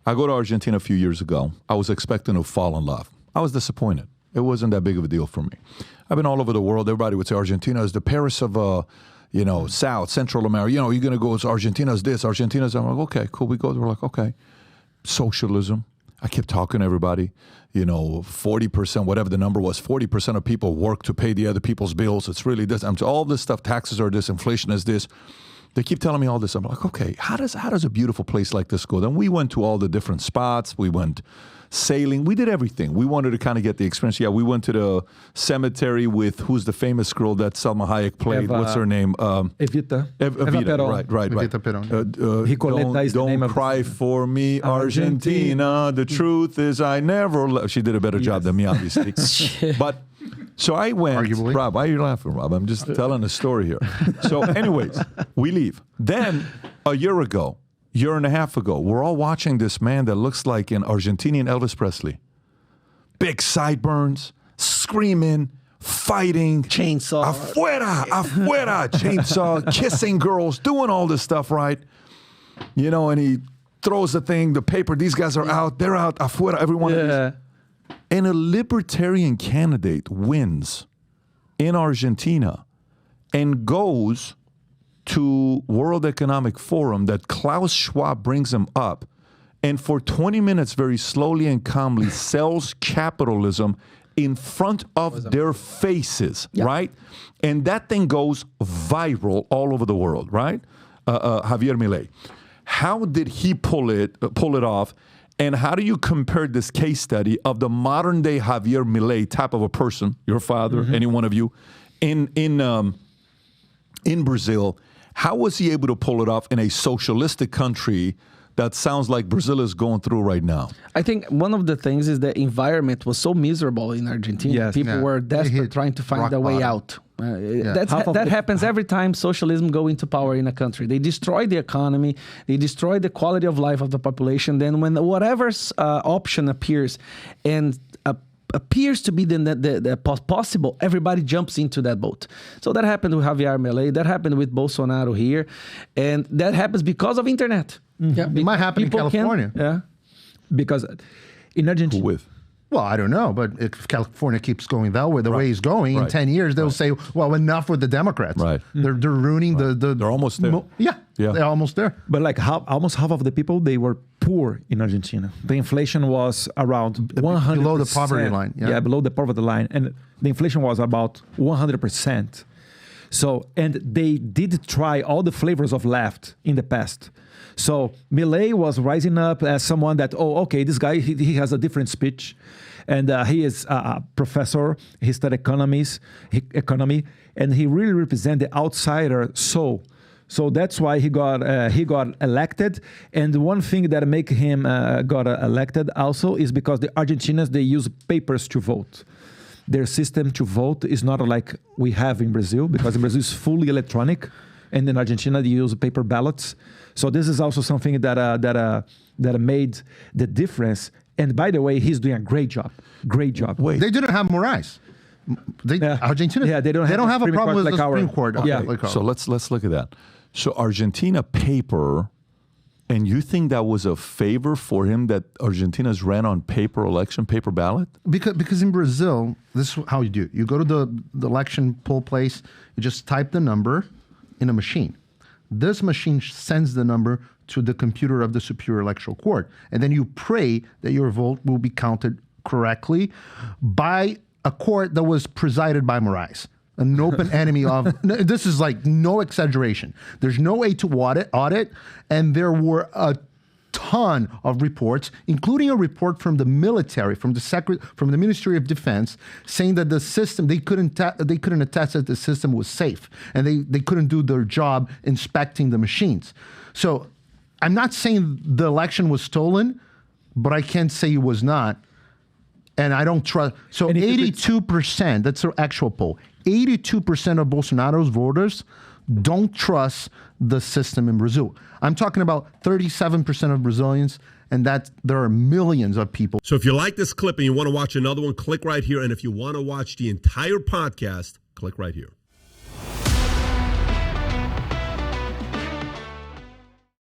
I go to Argentina a few years ago. I was expecting to fall in love. I was disappointed. It wasn't that big of a deal for me. I've been all over the world. Everybody would say Argentina is the Paris of, South, Central America. You're going to go, Argentina's this, Argentina's that. I'm like, okay, cool. We go. We're like, okay. Socialism. I kept talking to everybody. 40%, whatever the number was, 40% of people work to pay the other people's bills. It's really this. All this stuff, taxes are this, inflation is this. They keep telling me all this. I'm like, okay, how does a beautiful place like this go? Then we went to all the different spots. We went sailing. We did everything. We wanted to kind of get the experience. Yeah, we went to the cemetery with, who's the famous girl that Salma Hayek played? What's her name? Evita. Evita, right. Evita Perón. Don't cry for me, Argentina. The truth is I never... She did a better job than me, obviously. But... So I went, arguably. Rob, why are you laughing, Rob? I'm just telling a story here. So anyways, we leave. Then a year and a half ago, we're all watching this man that looks like an Argentinian Elvis Presley. Big sideburns, screaming, fighting. Chainsaw. Afuera, chainsaw, kissing girls, doing all this stuff, right? And he throws the thing, the paper, these guys are out, they're out, afuera, everyone. Yeah. And a libertarian candidate wins in Argentina and goes to World Economic Forum that Klaus Schwab brings him up and for 20 minutes very slowly and calmly sells capitalism in front of their faces, right? And that thing goes viral all over the world, right? Javier Milei. How did he pull it off? And how do you compare this case study of the modern day Javier Milei type of a person, your father, any one of you, in Brazil? How was he able to pull it off in a socialistic country that sounds like Brazil is going through right now? I think one of the things is the environment was so miserable in Argentina. Yes, people were desperate trying to find a way out. That happens every time socialism go into power in a country. They destroy the economy. They destroy the quality of life of the population. Then when whatever option appears and appears to be the possible, everybody jumps into that boat. So that happened with Javier Milei. That happened with Bolsonaro here. And that happens because of internet. Yeah, it might happen in California. Because in Argentina... With? Well, I don't know, but if California keeps going that way, the way it's going, in 10 years, they'll say, well, enough with the Democrats. Right. They're ruining the... They're almost there. They're almost there. But like almost half of the people, they were poor in Argentina. The inflation was around 100%. Below the poverty line. Yeah, below the poverty line. And the inflation was about 100%. So, and they did try all the flavors of left in the past. So Milei was rising up as someone that, this guy, he has a different speech. And he is a professor, he studied economy, and he really represents the outsider soul. So that's why he got elected. And one thing that make him got elected also is because the Argentinians, they use papers to vote. Their system to vote is not like we have in Brazil, because in Brazil it's fully electronic. And in Argentina, they use paper ballots. So this is also something that made the difference. And by the way, he's doing a great job. Great job. Wait. They didn't have Moraes. Argentina, they don't have a problem with the Supreme Court. So let's look at that. So Argentina paper, and you think that was a favor for him that Argentina's ran on paper ballot? Because in Brazil, this is how you do it. You go to the election poll place, you just type the number in a machine. This machine sends the number to the computer of the Superior Electoral Court. And then you pray that your vote will be counted correctly by a court that was presided by Moraes, an open enemy of... This is like no exaggeration. There's no way to audit, and there were a ton of reports, including a report from the military, from the Ministry of Defense, saying that the system, they couldn't attest that the system was safe, and they couldn't do their job inspecting the machines. So I'm not saying the election was stolen, but I can't say it was not. And I don't trust. So 82%, that's the actual poll, 82% of Bolsonaro's voters don't trust the system in Brazil. I'm talking about 37% of Brazilians, and that there are millions of people. So if you like this clip and you want to watch another one, click right here. And if you want to watch the entire podcast, click right here.